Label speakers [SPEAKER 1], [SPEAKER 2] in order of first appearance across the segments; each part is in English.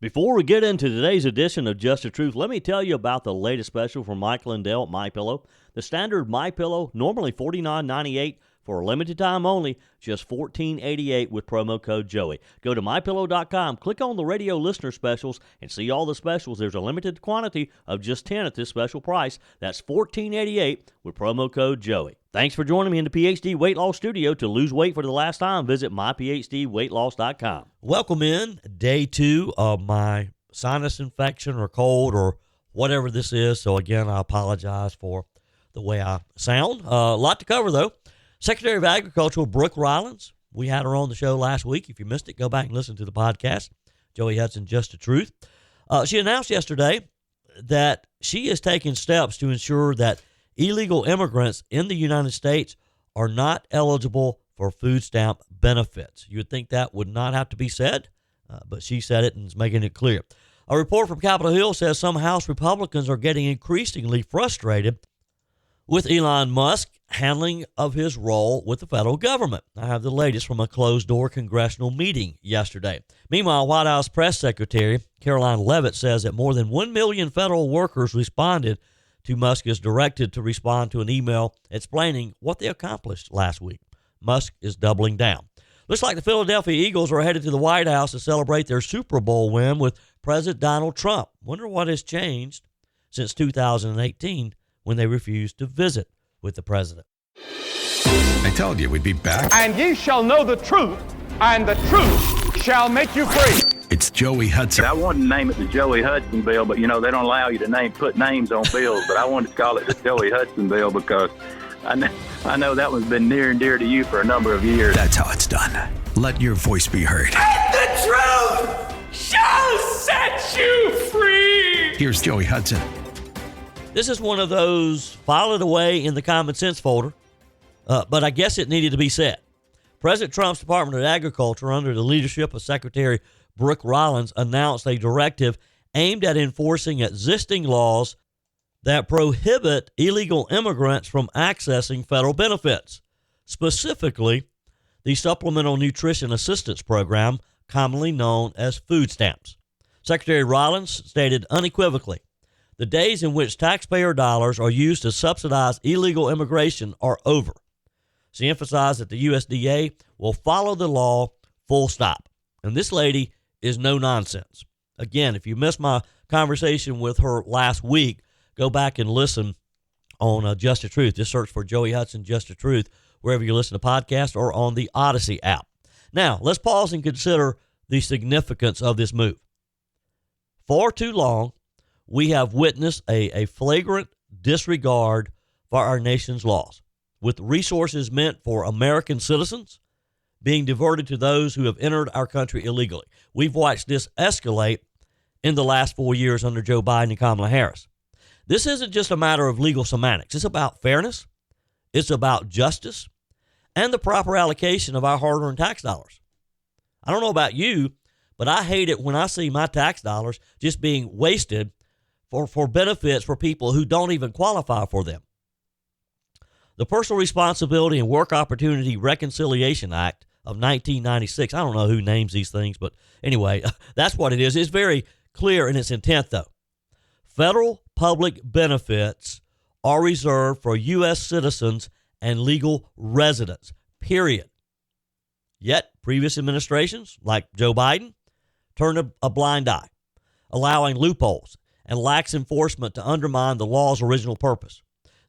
[SPEAKER 1] Before we get into today's edition of Just the Truth, let me tell you about the latest special from Michael and Dale at MyPillow. The standard MyPillow, normally $49.98 for a limited time only, just $14.88 with promo code Joey. Go to MyPillow.com, click on the radio listener specials, and see all the specials. There's a limited quantity of just 10 at this special price. That's $14.88 with promo code Joey. Thanks for joining me in the PhD Weight Loss Studio. To lose weight for the last time, visit myphdweightloss.com.
[SPEAKER 2] Welcome in day 2 of my sinus infection or cold or whatever this is. So again, I apologize for the way I sound. A lot to cover though. Secretary of Agriculture Brooke Rollins, we had her on the show last week. If you missed it, go back and listen to the podcast. Joey Hudson, Just the Truth. She announced yesterday that she is taking steps to ensure that illegal immigrants in the United States are not eligible for food stamp benefits. You would think that would not have to be said, but she said it and is making it clear. A report from Capitol Hill says some House Republicans are getting increasingly frustrated with Elon Musk handling of his role with the federal government. I have the latest from a closed-door congressional meeting yesterday. Meanwhile, White House Press Secretary Caroline Leavitt says that more than 1 million federal workers responded to Musk's directive to respond to an email explaining what they accomplished last week. Musk is doubling down. Looks like the Philadelphia Eagles are headed to the White House to celebrate their Super Bowl win with President Donald Trump. Wonder what has changed since 2018 when they refused to visit with the president.
[SPEAKER 3] I told you we'd be back.
[SPEAKER 4] And ye shall know the truth, and the truth shall make you free.
[SPEAKER 3] It's Joey Hudson.
[SPEAKER 5] I wanted to name it the Joey Hudson bill, but, they don't allow you to put names on bills. But I wanted to call it the Joey Hudson bill because I know that one's been near and dear to you for a number of years.
[SPEAKER 3] That's how it's done. Let your voice be heard.
[SPEAKER 4] And the truth shall set you free.
[SPEAKER 3] Here's Joey Hudson.
[SPEAKER 2] This is one of those file it away in the common sense folder, but I guess it needed to be said. President Trump's Department of Agriculture, under the leadership of Secretary Brooke Rollins, announced a directive aimed at enforcing existing laws that prohibit illegal immigrants from accessing federal benefits, specifically the Supplemental Nutrition Assistance Program, commonly known as food stamps. Secretary Rollins stated unequivocally, the days in which taxpayer dollars are used to subsidize illegal immigration are over. She emphasized that the USDA will follow the law full stop. And this lady is no nonsense. Again, if you missed my conversation with her last week, go back and listen on Just the Truth. Just search for Joey Hudson, Just the Truth, wherever you listen to podcasts or on the Odyssey app. Now, let's pause and consider the significance of this move. For too long, we have witnessed a flagrant disregard for our nation's laws, with resources meant for American citizens being diverted to those who have entered our country illegally. We've watched this escalate in the last 4 years under Joe Biden and Kamala Harris. This isn't just a matter of legal semantics. It's about fairness. It's about justice and the proper allocation of our hard-earned tax dollars. I don't know about you, but I hate it when I see my tax dollars just being wasted for benefits for people who don't even qualify for them. The Personal Responsibility and Work Opportunity Reconciliation Act of 1996. I don't know who names these things, but anyway, that's what it is. It's very clear in its intent, though. Federal public benefits are reserved for U.S. citizens and legal residents, period. Yet, previous administrations, like Joe Biden, turned a blind eye, allowing loopholes and lax enforcement to undermine the law's original purpose.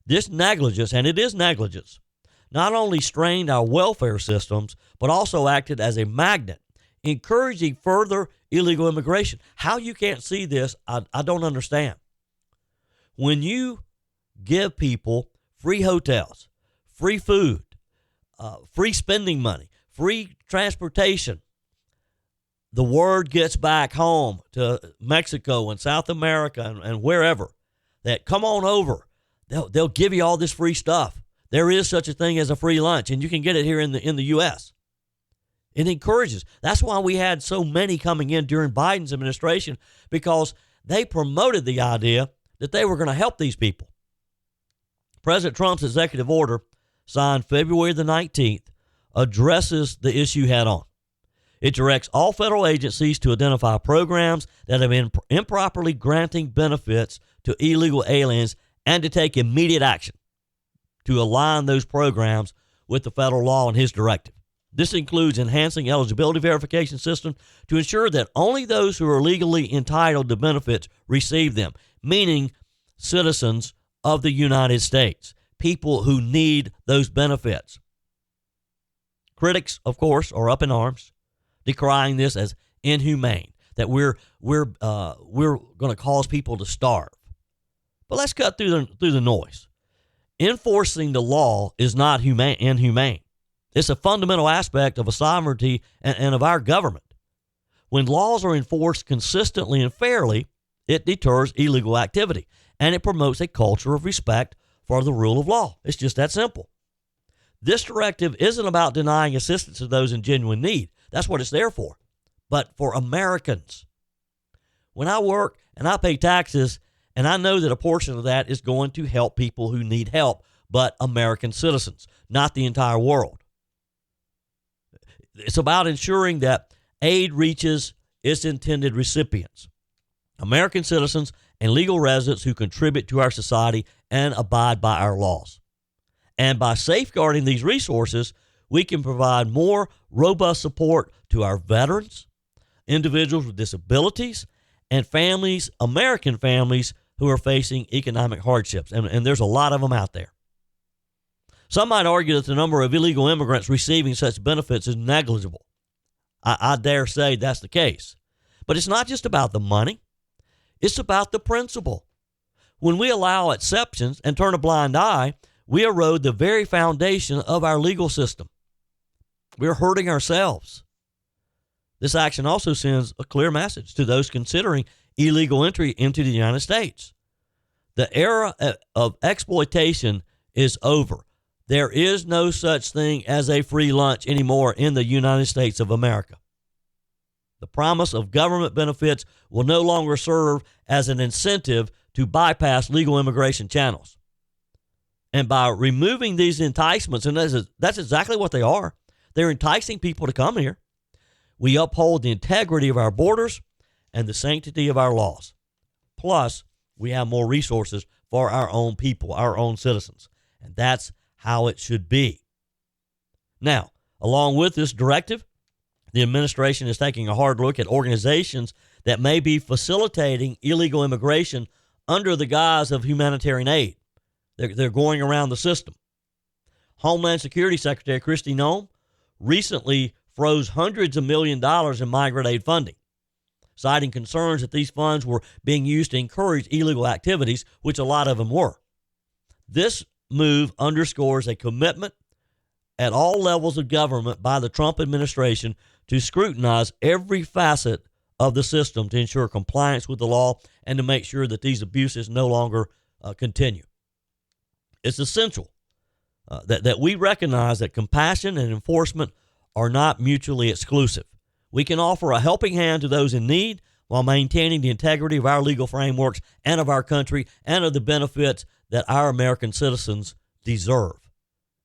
[SPEAKER 2] This negligence, and it is negligence, not only strained our welfare systems, but also acted as a magnet, encouraging further illegal immigration. How you can't see this, I don't understand. When you give people free hotels, free food, free spending money, free transportation, the word gets back home to Mexico and South America and wherever that come on over. They'll give you all this free stuff. There is such a thing as a free lunch, and you can get it here in the U.S. It encourages. That's why we had so many coming in during Biden's administration, because they promoted the idea that they were going to help these people. President Trump's executive order, signed February the 19th, addresses the issue head on. It directs all federal agencies to identify programs that have been improperly granting benefits to illegal aliens and to take immediate action to align those programs with the federal law and his directive. This includes enhancing eligibility verification systems to ensure that only those who are legally entitled to benefits receive them, meaning citizens of the United States, people who need those benefits. Critics, of course, are up in arms, decrying this as inhumane, that we're going to cause people to starve. But let's cut through the noise. Enforcing the law is not inhumane. It's a fundamental aspect of a sovereignty and of our government. When laws are enforced consistently and fairly, it deters illegal activity, and it promotes a culture of respect for the rule of law. It's just that simple. This directive isn't about denying assistance to those in genuine need. That's what it's there for. But for Americans, when I work and I pay taxes, and I know that a portion of that is going to help people who need help, but American citizens, not the entire world. It's about ensuring that aid reaches its intended recipients, American citizens and legal residents who contribute to our society and abide by our laws. And by safeguarding these resources, we can provide more robust support to our veterans, individuals with disabilities, and families, American families, who are facing economic hardships. And there's a lot of them out there. Some might argue that the number of illegal immigrants receiving such benefits is negligible. I dare say that's the case. But it's not just about the money. It's about the principle. When we allow exceptions and turn a blind eye, we erode the very foundation of our legal system. We're hurting ourselves. This action also sends a clear message to those considering illegal entry into the United States. The era of exploitation is over. There is no such thing as a free lunch anymore in the United States of America. The promise of government benefits will no longer serve as an incentive to bypass legal immigration channels. And by removing these enticements, and that's exactly what they are, they're enticing people to come here, we uphold the integrity of our borders and the sanctity of our laws. Plus, we have more resources for our own people, our own citizens. And that's how it should be. Now, along with this directive, the administration is taking a hard look at organizations that may be facilitating illegal immigration under the guise of humanitarian aid. They're going around the system. Homeland Security Secretary Kristi Noem recently froze hundreds of millions of dollars in migrant aid funding, citing concerns that these funds were being used to encourage illegal activities, which a lot of them were. This move underscores a commitment at all levels of government by the Trump administration to scrutinize every facet of the system to ensure compliance with the law and to make sure that these abuses no longer continue. It's essential that we recognize that compassion and enforcement are not mutually exclusive. We can offer a helping hand to those in need while maintaining the integrity of our legal frameworks and of our country and of the benefits that our American citizens deserve.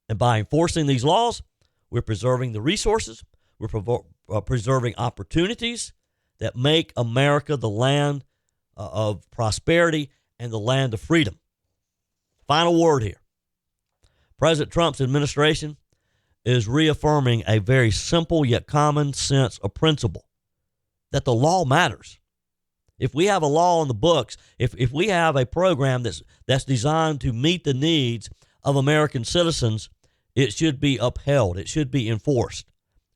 [SPEAKER 2] And by enforcing these laws, we're preserving the resources, we're preserving opportunities that make America the land of prosperity and the land of freedom. Final word here. President Trump's administration is reaffirming a very simple yet common sense of principle that the law matters. If we have a law on the books, if we have a program that's designed to meet the needs of American citizens, it should be upheld. It should be enforced.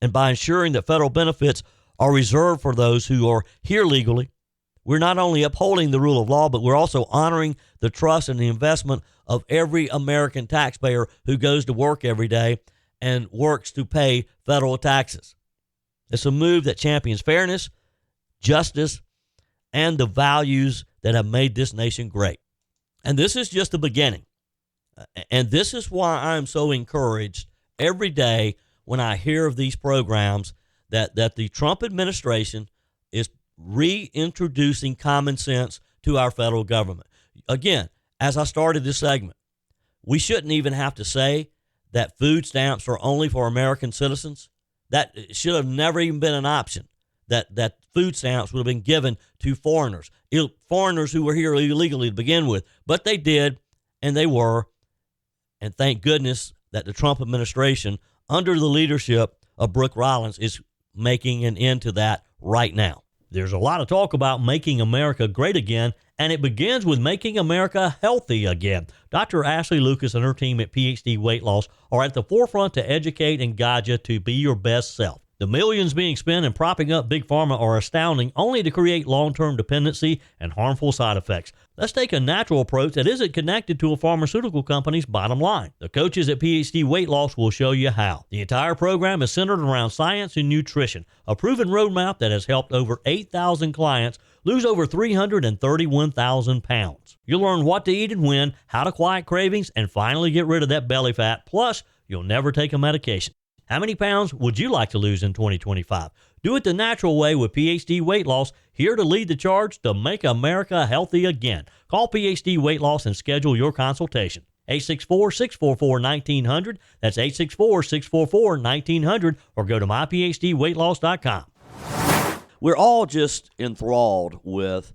[SPEAKER 2] And by ensuring that federal benefits are reserved for those who are here legally, we're not only upholding the rule of law, but we're also honoring the trust and the investment of every American taxpayer who goes to work every day and works to pay federal taxes. It's a move that champions fairness, justice, and the values that have made this nation great. And this is just the beginning. And this is why I'm so encouraged every day when I hear of these programs that the Trump administration is reintroducing common sense to our federal government. Again, as I started this segment, we shouldn't even have to say that food stamps are only for American citizens. That should have never even been an option. That food stamps would have been given to foreigners who were here illegally to begin with. But they did, and they were. And thank goodness that the Trump administration, under the leadership of Brooke Rollins, is making an end to that right now. There's a lot of talk about making America great again, and it begins with making America healthy again. Dr. Ashley Lucas and her team at PhD Weight Loss are at the forefront to educate and guide you to be your best self. The millions being spent in propping up Big Pharma are astounding, only to create long-term dependency and harmful side effects. Let's take a natural approach that isn't connected to a pharmaceutical company's bottom line. The coaches at PhD Weight Loss will show you how. The entire program is centered around science and nutrition, a proven roadmap that has helped over 8,000 clients lose over 331,000 pounds. You'll learn what to eat and when, how to quiet cravings, and finally get rid of that belly fat. Plus, you'll never take a medication. How many pounds would you like to lose in 2025? Do it the natural way with PhD Weight Loss, here to lead the charge to make America healthy again. Call PhD Weight Loss and schedule your consultation. 864-644-1900. That's 864-644-1900, or go to myphdweightloss.com.
[SPEAKER 1] We're all just enthralled with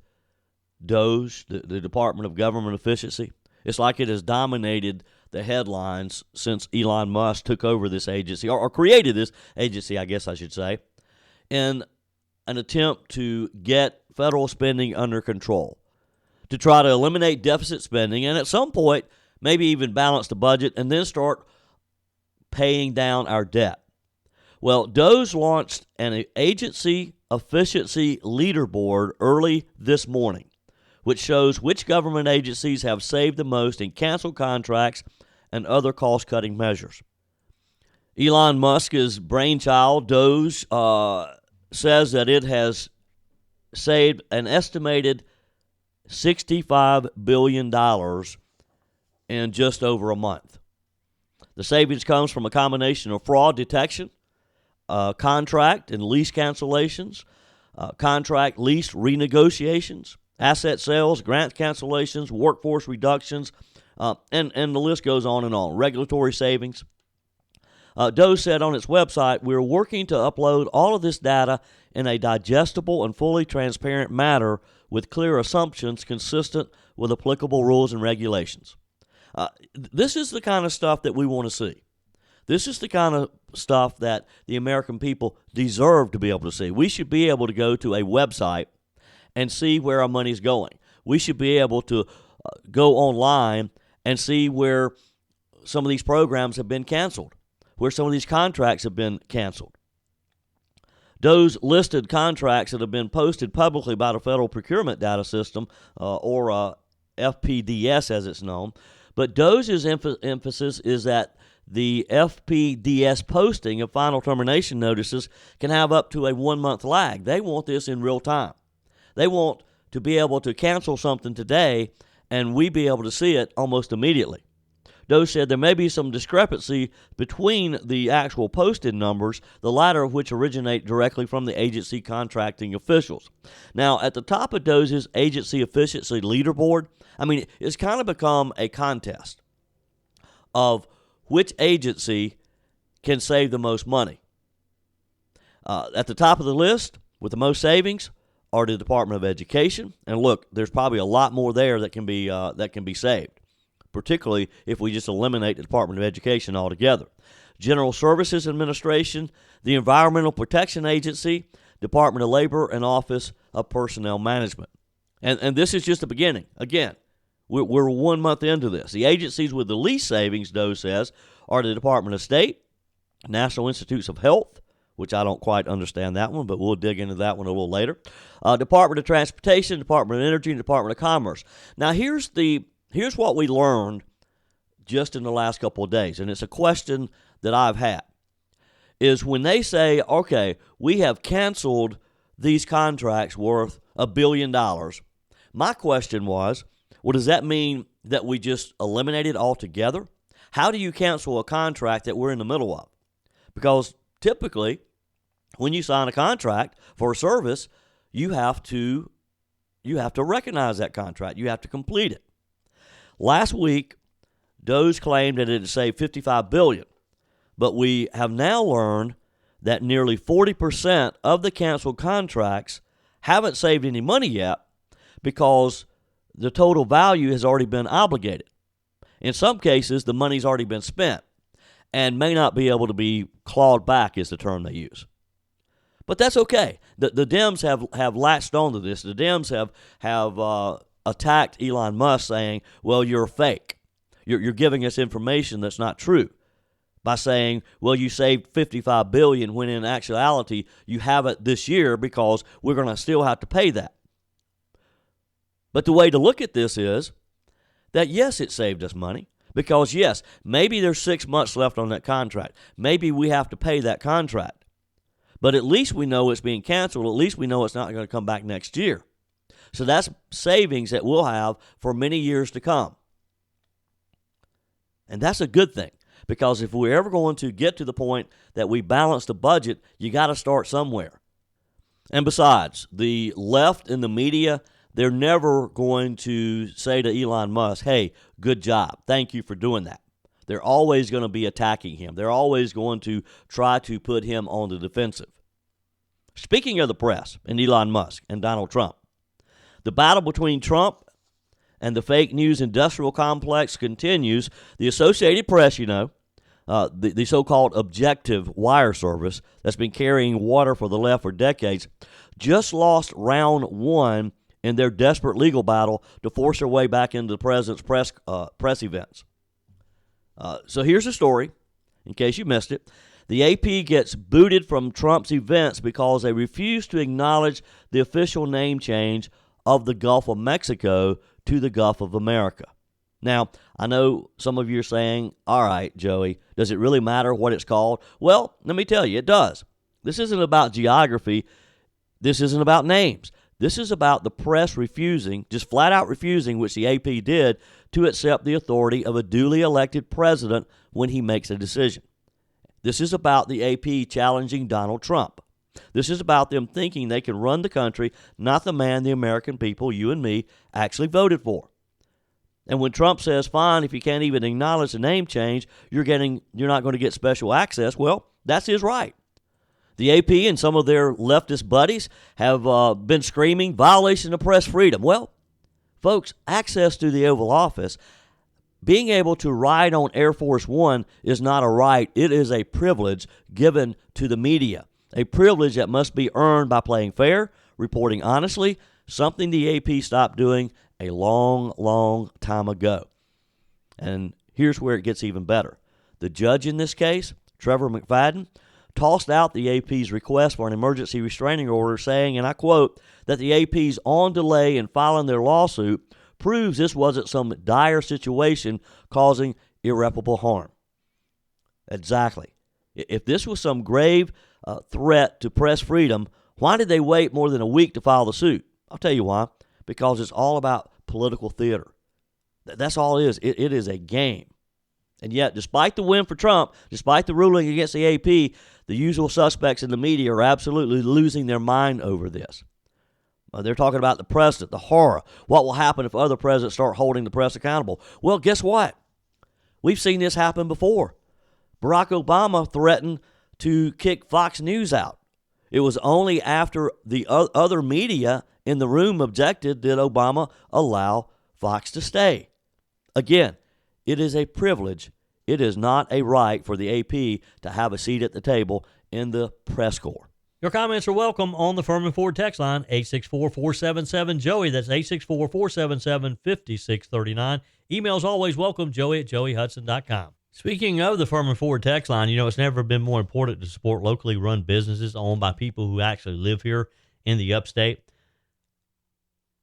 [SPEAKER 1] DOGE, the Department of Government Efficiency. It's like it has dominated the headlines since Elon Musk took over this agency, or created this agency, I guess I should say, in an attempt to get federal spending under control, to try to eliminate deficit spending, and at some point, maybe even balance the budget, and then start paying down our debt. Well, DOGE launched an agency efficiency leaderboard early this morning, which shows which government agencies have saved the most in canceled contracts and other cost-cutting measures. Elon Musk's brainchild, DOGE, says that it has saved an estimated $65 billion in just over a month. The savings comes from a combination of fraud detection, contract and lease cancellations, contract lease renegotiations, asset sales, grant cancellations, workforce reductions, and the list goes on and on. Regulatory savings. DOGE said on its website, "We're working to upload all of this data in a digestible and fully transparent manner with clear assumptions consistent with applicable rules and regulations." This is the kind of stuff that we want to see. This is the kind of stuff that the American people deserve to be able to see. We should be able to go to a website and see where our money's going. We should be able to go online and see where some of these programs have been canceled, where some of these contracts have been canceled. DOGE listed contracts that have been posted publicly by the Federal Procurement Data System, or FPDS as it's known. But DOGE's emphasis is that the FPDS posting of final termination notices can have up to a 1-month lag. They want this in real time. They want to be able to cancel something today and we be able to see it almost immediately. DOGE said there may be some discrepancy between the actual posted numbers, the latter of which originate directly from the agency contracting officials. Now, at the top of DOGE's agency efficiency leaderboard, it's kind of become a contest of which agency can save the most money. At the top of the list with the most savings are the Department of Education, and look, there's probably a lot more there that can be saved, particularly if we just eliminate the Department of Education altogether. General Services Administration, the Environmental Protection Agency, Department of Labor, and Office of Personnel Management. And this is just the beginning. Again, we're 1 month into this. The agencies with the least savings, DOGE says, are the Department of State, National Institutes of Health, which I don't quite understand that one, but we'll dig into that one a little later. Department of Transportation, Department of Energy, and Department of Commerce. Now, here's what we learned just in the last couple of days, and it's a question that I've had, is when they say, okay, we have canceled these contracts worth $1 billion, my question was, well, does that mean that we just eliminate it altogether? How do you cancel a contract that we're in the middle of? Because typically, when you sign a contract for a service, you have to recognize that contract. You have to complete it. Last week, DOGE claimed that it had saved $55 billion, but we have now learned
[SPEAKER 2] that nearly 40% of the canceled contracts haven't saved any money yet because the total value has already been obligated. In some cases, the money's already been spent and may not be able to be clawed back, is the term they use. But that's okay. The Dems have latched onto this. The Dems have attacked Elon Musk, saying, well, you're fake. You're giving us information that's not true, by saying, well, you saved $55 billion when in actuality you have it this year because we're going to still have to pay that. But the way to look at this is that, yes, it saved us money because, yes, maybe there's 6 months left on that contract. Maybe we have to pay that contract. But at least we know it's being canceled. At least we know it's not going to come back next year. So that's savings that we'll have for many years to come. And that's a good thing, because if we're ever going to get to the point that we balance the budget, you got to start somewhere. And besides, the left and the media, they're never going to say to Elon Musk, hey, good job. Thank you for doing that. They're always going to be attacking him. They're always going to try to put him on the defensive. Speaking of the press and Elon Musk and Donald Trump, the battle between Trump and the fake news industrial complex continues. The Associated Press, the so-called objective wire service that's been carrying water for the left for decades, just lost round one in their desperate legal battle to force their way back into the president's press events. So here's the story, in case you missed it. The AP gets booted from Trump's events because they refuse to acknowledge the official name change of the Gulf of Mexico to the Gulf of America. Now, I know some of you are saying, all right, Joey, does it really matter what it's called? Well, let me tell you, it does. This isn't about geography. This isn't about names. This is about the press refusing, just flat out refusing, which the AP did, to accept the authority of a duly elected president when he makes a decision. This is about the AP challenging Donald Trump. This is about them thinking they can run the country, not the man the American people, you and me, actually voted for. And when Trump says, fine, if you can't even acknowledge the name change, you're not going to get special access, well, that's his right. The AP and some of their leftist buddies have been screaming violation of press freedom. Well, folks, access to the Oval Office, being able to ride on Air Force One is not a right. It is a privilege given to the media, a privilege that must be earned by playing fair, reporting honestly, something the AP stopped doing a long, long time ago. And here's where it gets even better. The judge in this case, Trevor McFadden, tossed out the AP's request for an emergency restraining order, saying, and I quote, that the AP's on delay in filing their lawsuit proves this wasn't some dire situation causing irreparable harm. Exactly. If this was some grave threat to press freedom, why did they wait more than a week to file the suit? I'll tell you why. Because it's all about political theater. That's all it is. It is a game. And yet, despite the win for Trump, despite the ruling against the AP, the usual suspects in the media are absolutely losing their mind over this. They're talking about the president, the horror. What will happen if other presidents start holding the press accountable? Well, guess what? We've seen this happen before. Barack Obama threatened to kick Fox News out. It was only after the other media in the room objected did Obama allow Fox to stay. Again, it is a privilege. It is not a right for the AP to have a seat at the table in the press corps.
[SPEAKER 1] Your comments are welcome on the Firmin Ford text line, 864-477-JOEY. That's 864-477-5639. Emails always welcome, joey@joeyhudson.com. Speaking of the Firmin Ford text line, it's never been more important to support locally run businesses owned by people who actually live here in the upstate.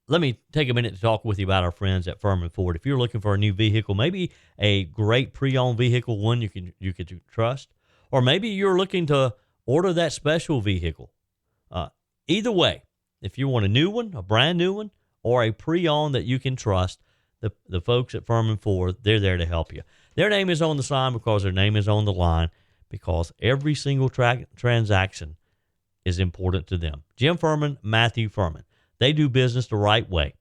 [SPEAKER 1] Let me take a minute to talk with you about our friends at Firmin Ford. If you're looking for a new vehicle, maybe a great pre-owned vehicle, one you can trust, or maybe you're looking to order that special vehicle. Either way, if you want a new one, a brand new one, or a pre-owned that you can trust, the folks at Firmin Ford, they're there to help you. Their name is on the sign because their name is on the line, because every single transaction is important to them. Jim Firmin, Matthew Firmin. They do business the right way.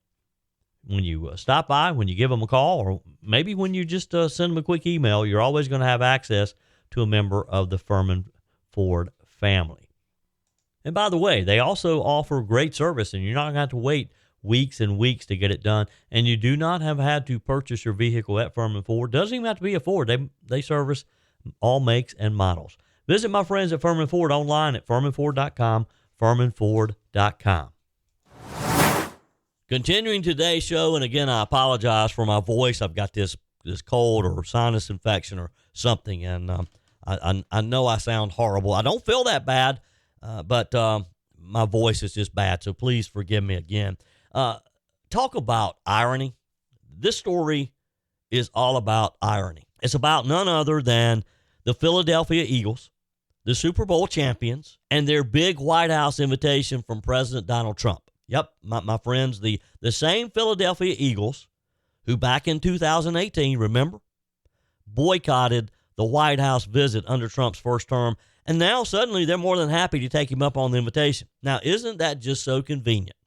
[SPEAKER 1] When you stop by, when you give them a call, or maybe when you just send them a quick email, you're always going to have access to a member of the Firmin Ford
[SPEAKER 2] family. And by the way, they also offer great service, and you're not going to have to wait weeks and weeks to get it done. And you do not have had to purchase your vehicle at Firmin Ford. Doesn't even have to be a Ford. They service all makes and models. Visit my friends at Firmin Ford online at firminford.com, firminford.com. Continuing today's show, and again, I apologize for my voice. I've got this cold or sinus infection or something, and I know I sound horrible. I don't feel that bad, but my voice is just bad, so please forgive me again. Talk about irony. This story is all about irony. It's about none other than the Philadelphia Eagles, the Super Bowl champions, and their big White House invitation from President Donald Trump. Yep, my friends, the same Philadelphia Eagles who back in 2018, remember, boycotted the White House visit under Trump's first term, and now suddenly they're more than happy to take him up on the invitation. Now, isn't that just so convenient?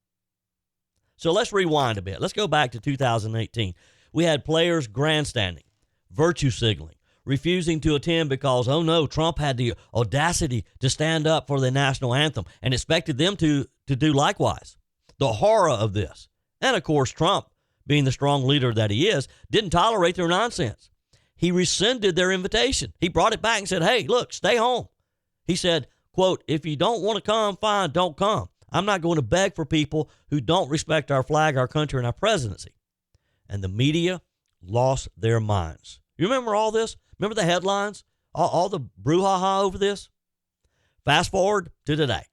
[SPEAKER 2] So let's rewind a bit. Let's go back to 2018. We had players grandstanding, virtue signaling, refusing to attend because, oh no, Trump had the audacity to stand up for the national anthem and expected them to do likewise. The horror of this. And of course, Trump, being the strong leader that he is, didn't tolerate their nonsense. He rescinded their invitation. He brought it back and said, hey, look, stay home. He said, quote, if you don't want to come, fine, don't come. I'm not going to beg for people who don't respect our flag, our country, and our presidency. And the media lost their minds. You remember all this? Remember the headlines? All the brouhaha over this? Fast forward to today.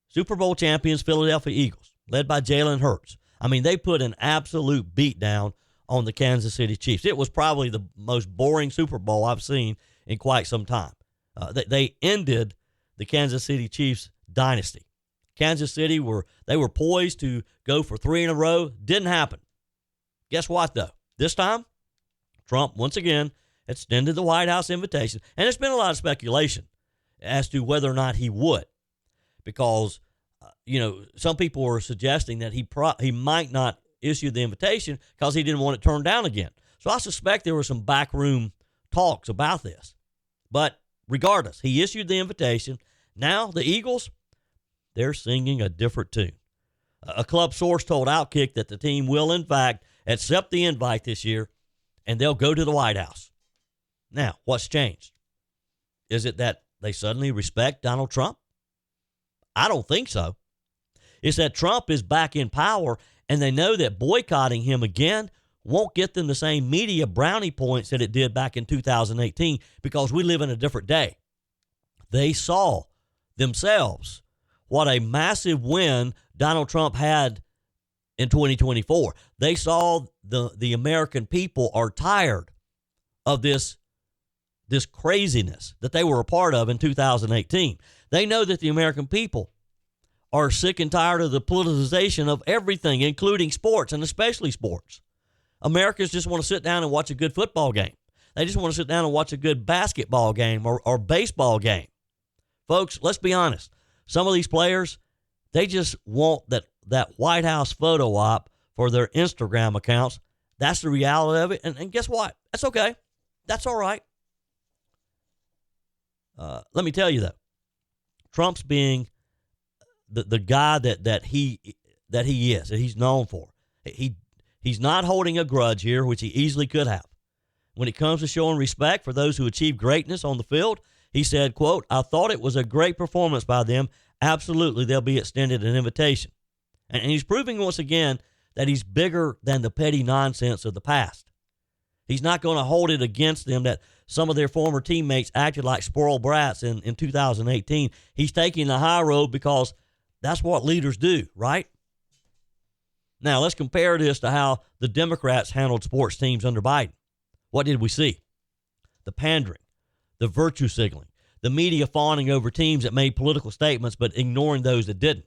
[SPEAKER 2] Super Bowl champions Philadelphia Eagles, led by Jalen Hurts. I mean, they put an absolute beatdown on the Kansas City Chiefs. It was probably the most boring Super Bowl I've seen in quite some time. They ended the Kansas City Chiefs dynasty. Kansas City were poised to go for 3 in a row. Didn't happen. Guess what, though? This time, Trump, once again, extended the White House invitation. And there's been a lot of speculation as to whether or not he would. Because, some people were suggesting that he might not issue the invitation because he didn't want it turned down again. So I suspect there were some backroom talks about this. But regardless, he issued the invitation. Now the Eagles, they're singing a different tune. A club source told Outkick that the team will, in fact, accept the invite this year, and they'll go to the White House. Now, what's changed? Is it that they suddenly respect Donald Trump? I don't think so. It's that Trump is back in power, and they know that boycotting him again won't get them the same media brownie points that it did back in 2018 because we live in a different day. They saw themselves what a massive win Donald Trump had in 2024. They saw the American people are tired of this craziness that they were a part of in 2018. They know that the American people are sick and tired of the politicization of everything, including sports and especially sports. Americans just want to sit down and watch a good football game. They just want to sit down and watch a good basketball game or baseball game. Folks, let's be honest. Some of these players, they just want that White House photo op for their Instagram accounts. That's the reality of it. And guess what? That's okay. That's all right. Let me tell you, though, Trump's being the guy that he is, that he's known for. He's not holding a grudge here, which he easily could have. When it comes to showing respect for those who achieve greatness on the field, he said, quote, I thought it was a great performance by them. Absolutely, they'll be extended an invitation. And he's proving once again that he's bigger than the petty nonsense of the past. He's not going to hold it against them that some of their former teammates acted like spoiled brats in 2018. He's taking the high road because that's what leaders do, right? Now, let's compare this to how the Democrats handled sports teams under Biden. What did we see? The pandering, the virtue signaling, the media fawning over teams that made political statements but ignoring those that didn't.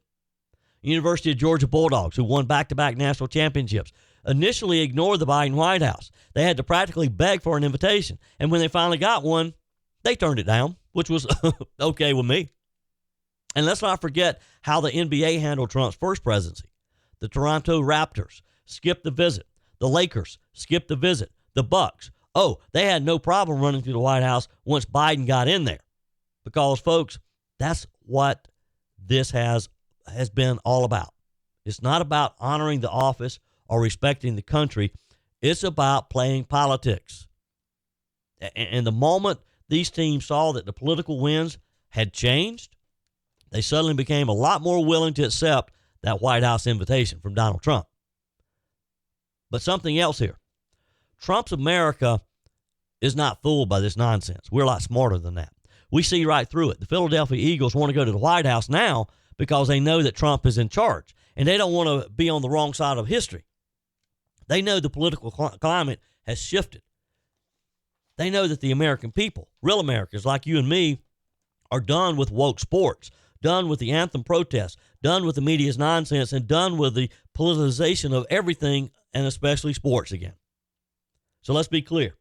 [SPEAKER 2] University of Georgia Bulldogs, who won back-to-back national championships, initially ignored the Biden White House. They had to practically beg for an invitation. And when they finally got one, they turned it down, which was okay with me. And let's not forget how the NBA handled Trump's first presidency. The Toronto Raptors skipped the visit. The Lakers skipped the visit. The Bucks, they had no problem running through the White House once Biden got in there. Because, folks, That's what this has been all about. It's not about honoring the office or respecting the country. It's about playing politics. And the moment these teams saw that the political winds had changed, they suddenly became a lot more willing to accept that White House invitation from Donald Trump. But something else here. Trump's America is not fooled by this nonsense. We're a lot smarter than that. We see right through it. The Philadelphia Eagles want to go to the White House now because they know that Trump is in charge, and they don't want to be on the wrong side of history. They know the political climate has shifted. They know that the American people, real Americans like you and me, are done with woke sports, done with the anthem protests, done with the media's nonsense, and done with the politicization of everything, and especially sports again. So let's be clear.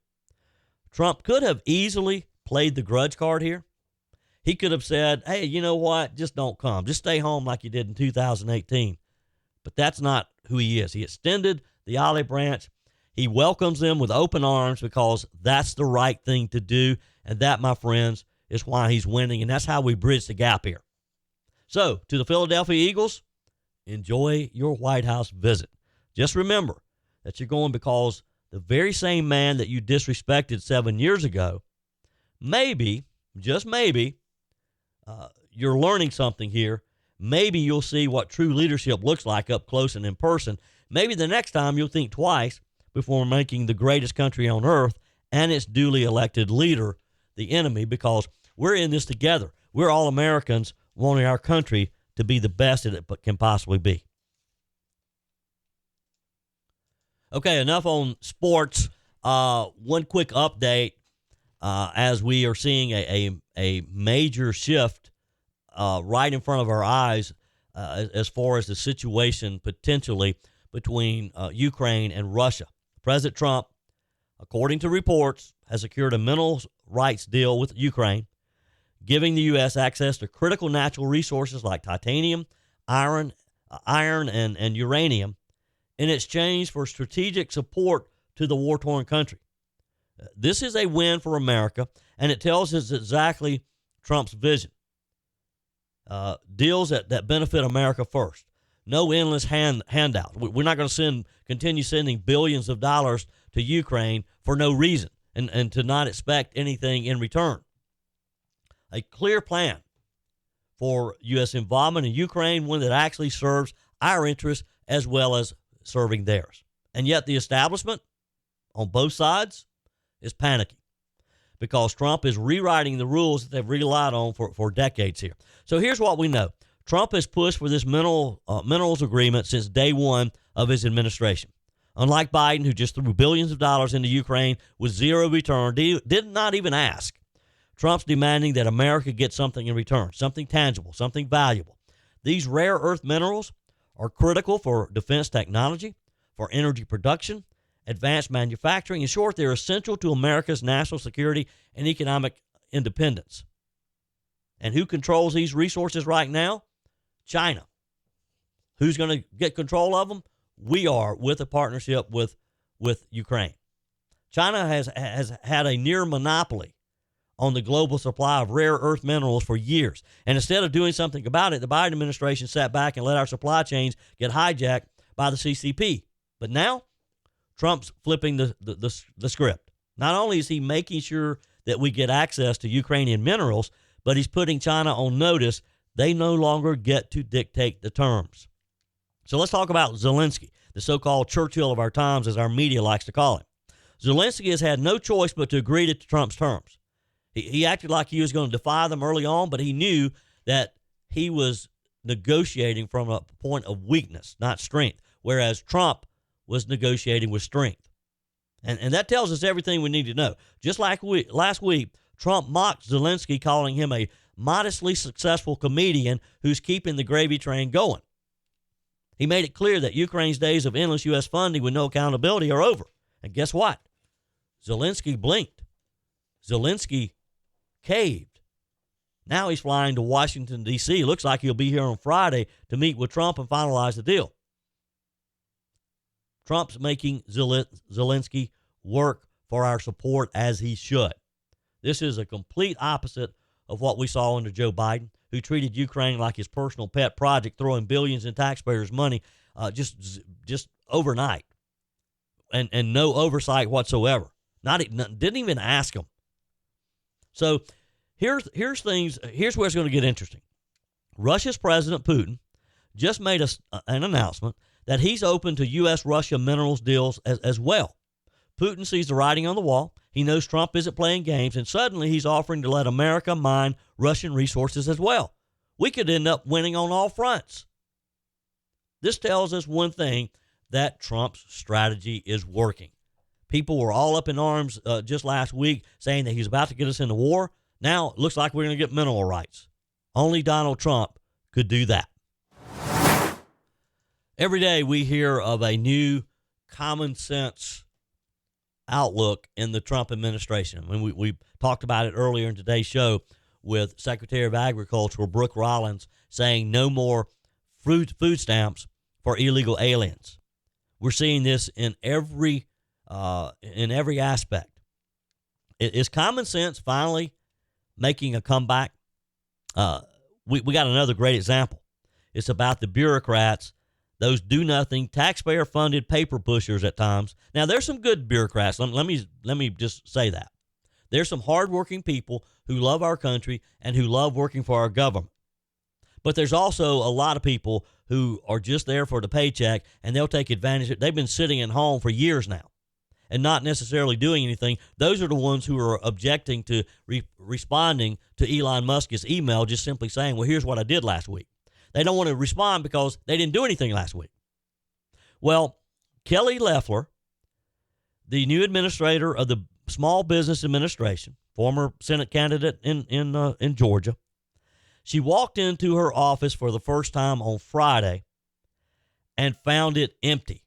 [SPEAKER 2] Trump could have easily played the grudge card here. He could have said, hey, you know what? Just don't come. Just stay home like you did in 2018. But that's not who he is. He extended the olive branch. He welcomes them with open arms because that's the right thing to do. And that, my friends, is why he's winning. And that's how we bridge the gap here. So, to the Philadelphia Eagles, enjoy your White House visit. Just remember that you're going because the very same man that you disrespected 7 years ago, maybe, just maybe, you're learning something here. Maybe you'll see what true leadership looks like up close and in person. Maybe the next time you'll think twice before making the greatest country on earth and its duly elected leader the enemy, because we're in this together. We're all Americans wanting our country to be the best that it can possibly be. Okay, enough on sports. One quick update as we are seeing a major shift right in front of our eyes as far as the situation potentially between Ukraine and Russia. President Trump, according to reports, has secured a minerals rights deal with Ukraine, giving the U.S. access to critical natural resources like titanium, iron, and uranium in exchange for strategic support to the war-torn country. This is a win for America, and it tells us exactly Trump's vision. Deals that benefit America first. No endless handout. We're not going to continue sending billions of dollars to Ukraine for no reason and to not expect anything in return. A clear plan for U.S. involvement in Ukraine, one that actually serves our interests as well as serving theirs. And yet the establishment on both sides is panicking because Trump is rewriting the rules that they've relied on for decades here. So here's what we know. Trump has pushed for this minerals agreement since day one of his administration. Unlike Biden, who just threw billions of dollars into Ukraine with zero return, did not even ask. Trump's demanding that America get something in return, something tangible, something valuable. These rare earth minerals are critical for defense technology, for energy production, advanced manufacturing. In short, they're essential to America's national security and economic independence. And who controls these resources right now? China. Who's going to get control of them? We are, with a partnership with Ukraine. China has had a near monopoly on the global supply of rare earth minerals for years. And instead of doing something about it, the Biden administration sat back and let our supply chains get hijacked by the CCP. But now, Trump's flipping the script. Not only is he making sure that we get access to Ukrainian minerals, but he's putting China on notice they no longer get to dictate the terms. So let's talk about Zelensky, the so-called Churchill of our times, as our media likes to call him. Zelensky has had no choice but to agree to Trump's terms. He acted like he was going to defy them early on, but he knew that he was negotiating from a point of weakness, not strength, whereas Trump was negotiating with strength. And that tells us everything we need to know. Just like last week, Trump mocked Zelensky, calling him a modestly successful comedian who's keeping the gravy train going. He made it clear that Ukraine's days of endless U.S. funding with no accountability are over. And guess what? Zelensky blinked. Zelensky caved. Now he's flying to Washington, D.C. Looks like he'll be here on Friday to meet with Trump and finalize the deal. Trump's making Zelensky work for our support as he should. This is a complete opposite of what we saw under Joe Biden, who treated Ukraine like his personal pet project, throwing billions in taxpayers' money just overnight, and no oversight whatsoever. Didn't even ask them. So here's where it's going to get interesting. Russia's President Putin just made an announcement that he's open to U.S.-Russia minerals deals as well. Putin sees the writing on the wall. He knows Trump isn't playing games, and suddenly he's offering to let America mine Russian resources as well. We could end up winning on all fronts. This tells us one thing, that Trump's strategy is working. People were all up in arms just last week saying that he's about to get us into war. Now it looks like we're going to get mineral rights. Only Donald Trump could do that. Every day we hear of a new common sense outlook in the Trump administration. I mean, we talked about it earlier in today's show with Secretary of Agriculture Brooke Rollins saying no more food stamps for illegal aliens. We're seeing this in every aspect. Is common sense finally making a comeback? We got another great example. It's about the bureaucrats, those do-nothing, taxpayer-funded paper pushers at times. Now, there's some good bureaucrats. Let me just say that. There's some hardworking people who love our country and who love working for our government. But there's also a lot of people who are just there for the paycheck, and they'll take advantage. They've been sitting at home for years now and not necessarily doing anything. Those are the ones who are objecting to responding to Elon Musk's email, just simply saying, well, here's what I did last week. They don't want to respond because they didn't do anything last week. Well, Kelly Loeffler, the new administrator of the Small Business Administration, former Senate candidate in Georgia, she walked into her office for the first time on Friday and found it empty.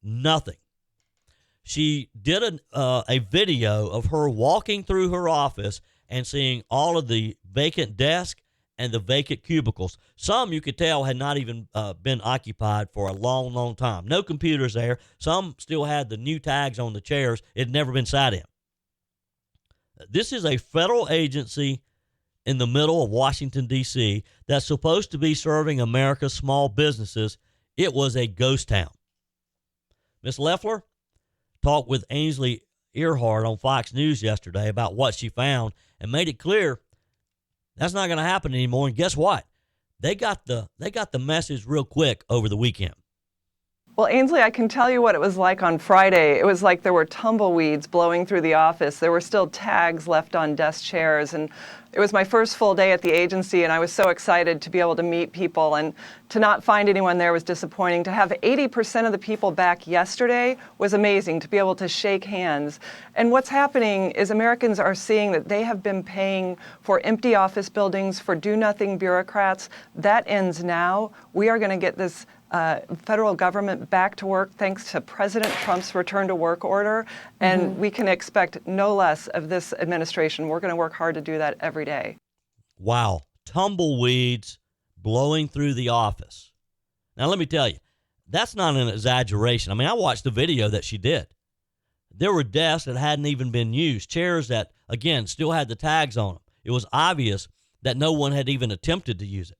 [SPEAKER 2] Nothing. She did a video of her walking through her office and seeing all of the vacant desks and the vacant cubicles. Some, you could tell, had not even been occupied for a long, long time. No computers there. Some still had the new tags on the chairs. It had never been sat in. This is a federal agency in the middle of Washington, D.C. that's supposed to be serving America's small businesses. It was a ghost town. Ms. Loeffler talked with Ainsley Earhart on Fox News yesterday about what she found and made it clear that's not going to happen anymore. And guess what? They got the message real quick over the weekend.
[SPEAKER 6] Well, Ainsley, I can tell you what it was like on Friday. It was like there were tumbleweeds blowing through the office. There were still tags left on desk chairs. And it was my first full day at the agency, and I was so excited to be able to meet people. And to not find anyone there was disappointing. To have 80% of the people back yesterday was amazing, to be able to shake hands. And what's happening is Americans are seeing that they have been paying for empty office buildings, for do-nothing bureaucrats. That ends now. We are going to get this federal government back to work thanks to President Trump's return to work order. And we can expect no less of this administration. We're going to work hard to do that every day.
[SPEAKER 2] Wow. Tumbleweeds blowing through the office. Now, let me tell you, that's not an exaggeration. I mean, I watched the video that she did. There were desks that hadn't even been used, chairs that, again, still had the tags on them. It was obvious that no one had even attempted to use it.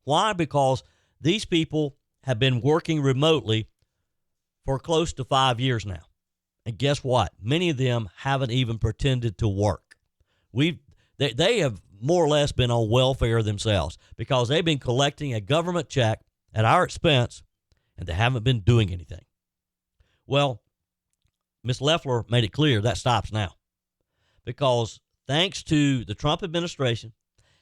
[SPEAKER 2] Why? Because these people have been working remotely for close to 5 years now. And guess what? Many of them haven't even pretended to work. They have more or less been on welfare themselves because they've been collecting a government check at our expense, and they haven't been doing anything. Well, Ms. Loeffler made it clear that stops now because thanks to the Trump administration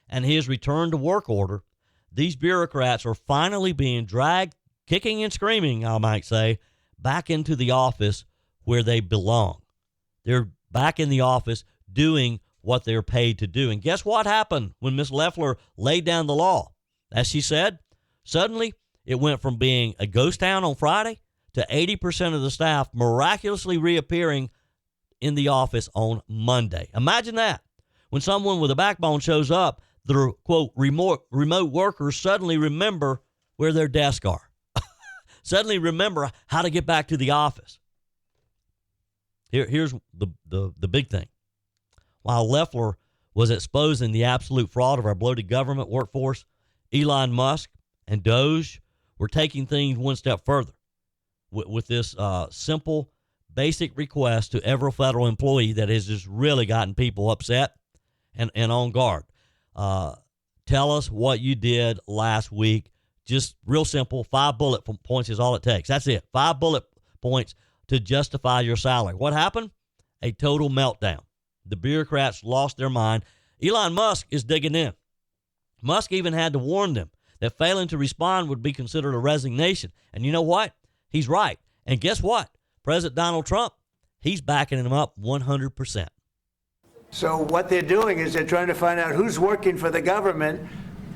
[SPEAKER 2] and his return to work order, these bureaucrats are finally being dragged, kicking and screaming, I might say, back into the office where they belong. They're back in the office doing what they're paid to do. And guess what happened when Ms. Loeffler laid down the law? As she said, suddenly it went from being a ghost town on Friday to 80% of the staff miraculously reappearing in the office on Monday. Imagine that. When someone with a backbone shows up, the, quote, remote workers suddenly remember where their desks are. Suddenly remember how to get back to the office. Here's the big thing. While Loeffler was exposing the absolute fraud of our bloated government workforce, Elon Musk and Doge were taking things one step further with this simple, basic request to every federal employee that has just really gotten people upset and on guard. Tell us what you did last week. Just real simple, 5 bullet points is all it takes. That's it, 5 bullet points to justify your salary. What happened? A total meltdown. The bureaucrats lost their mind. Elon Musk is digging in. Musk even had to warn them that failing to respond would be considered a resignation. And you know what? He's right. And guess what? President Donald Trump, he's backing him up 100%.
[SPEAKER 7] So what they're doing is they're trying to find out who's working for the government.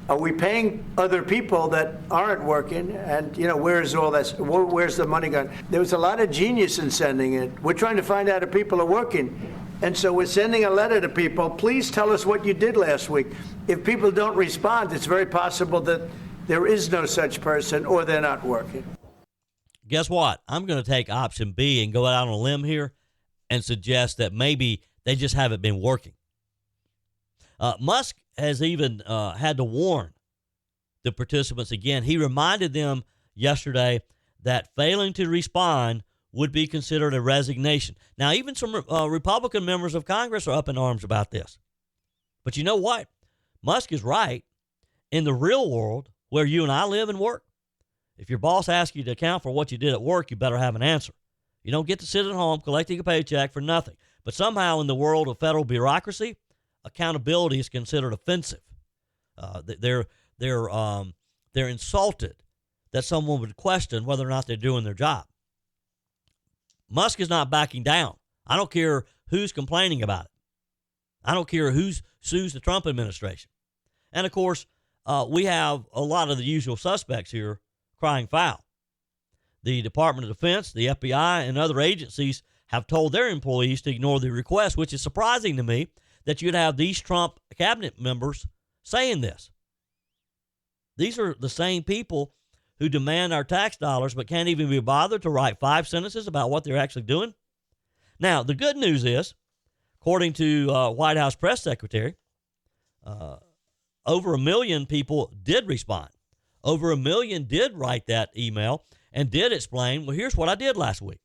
[SPEAKER 7] Are we paying other people that aren't working? And, where's all that? Where's the money going? There was a lot of genius in sending it. We're trying to find out if people are working. And so we're sending a letter to people. Please tell us what you did last week. If people don't respond, it's very possible that there is no such person or they're not working.
[SPEAKER 2] Guess what? I'm going to take option B and go out on a limb here and suggest that maybe they just haven't been working. Musk has even had to warn the participants again. He reminded them yesterday that failing to respond would be considered a resignation. Now, even some Republican members of Congress are up in arms about this. But you know what? Musk is right. In the real world, where you and I live and work, if your boss asks you to account for what you did at work, you better have an answer. You don't get to sit at home collecting a paycheck for nothing. But somehow in the world of federal bureaucracy, accountability is considered offensive. They're insulted that someone would question whether or not they're doing their job. Musk is not backing down. I don't care who's complaining about it. I don't care who sues the Trump administration. And, of course, we have a lot of the usual suspects here crying foul. The Department of Defense, the FBI, and other agencies have told their employees to ignore the request, which is surprising to me that you'd have these Trump cabinet members saying this. These are the same people who demand our tax dollars but can't even be bothered to write 5 sentences about what they're actually doing. Now, the good news is, according to White House press secretary, over 1 million people did respond. Over 1 million did write that email and did explain, well, here's what I did last week.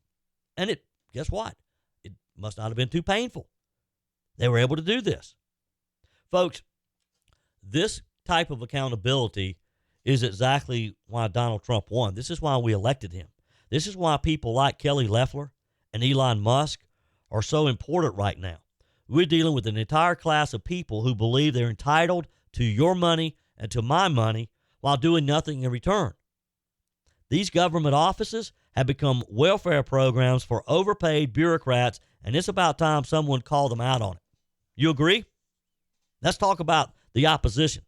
[SPEAKER 2] And guess what? It must not have been too painful. They were able to do this. Folks, this type of accountability is exactly why Donald Trump won. This is why we elected him. This is why people like Kelly Loeffler and Elon Musk are so important right now. We're dealing with an entire class of people who believe they're entitled to your money and to my money while doing nothing in return. These government offices have become welfare programs for overpaid bureaucrats, and it's about time someone called them out on it. You agree? Let's talk about the opposition,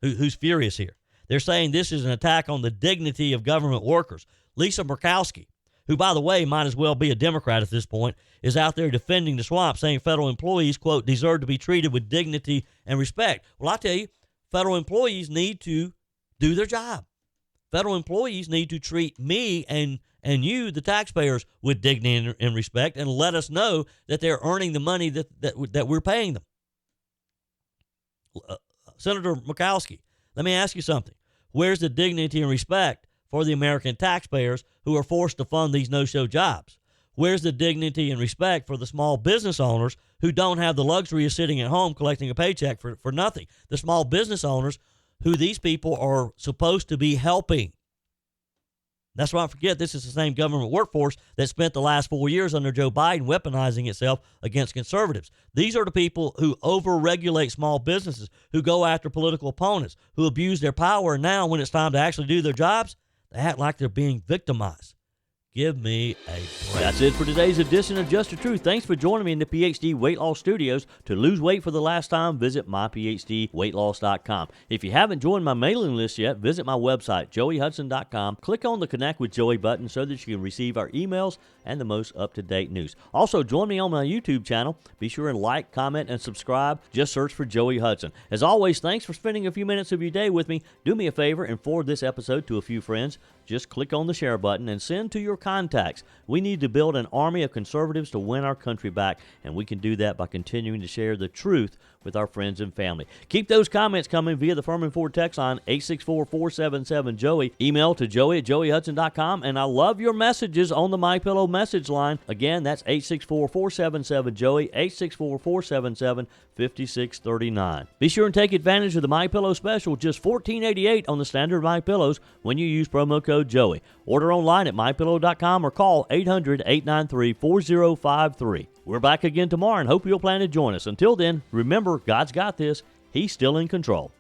[SPEAKER 2] who's furious here. They're saying this is an attack on the dignity of government workers. Lisa Murkowski, who, by the way, might as well be a Democrat at this point, is out there defending the swamp, saying federal employees, quote, deserve to be treated with dignity and respect. Well, I tell you, federal employees need to do their job. Federal employees need to treat me and you, the taxpayers, with dignity and respect, and let us know that they're earning the money that we're paying them. Senator Murkowski, let me ask you something. Where's the dignity and respect for the American taxpayers who are forced to fund these no-show jobs? Where's the dignity and respect for the small business owners who don't have the luxury of sitting at home collecting a paycheck for nothing? The small business owners who these people are supposed to be helping. That's why I forget this is the same government workforce that spent the last 4 years under Joe Biden weaponizing itself against conservatives. These are the people who over-regulate small businesses, who go after political opponents, who abuse their power, and now when it's time to actually do their jobs, they act like they're being victimized. Give me a break.
[SPEAKER 1] That's it for today's edition of Just the Truth. Thanks for joining me in the PhD Weight Loss Studios. To lose weight for the last time, visit myphdweightloss.com. If you haven't joined my mailing list yet, visit my website, joeyhudson.com. Click on the Connect with Joey button so that you can receive our emails and the most up-to-date news. Also, join me on my YouTube channel. Be sure and like, comment, and subscribe. Just search for Joey Hudson. As always, thanks for spending a few minutes of your day with me. Do me a favor and forward this episode to a few friends. just click on the share button and send to your contacts. We need to build an army of conservatives to win our country back, and we can do that by continuing to share the truth with our friends and family. Keep those comments coming via the Firmin Ford text line 864-477-JOEY. Email to joey@joeyhudson.com, and I love your messages on the MyPillow message line. Again, that's 864-477-JOEY, 864-477-5639. Be sure and take advantage of the MyPillow special, just $14.88 on the standard MyPillows when you use promo code Joey. Order online at MyPillow.com or call 800-893-4053. We're back again tomorrow and hope you'll plan to join us. Until then, remember, God's got this. He's still in control.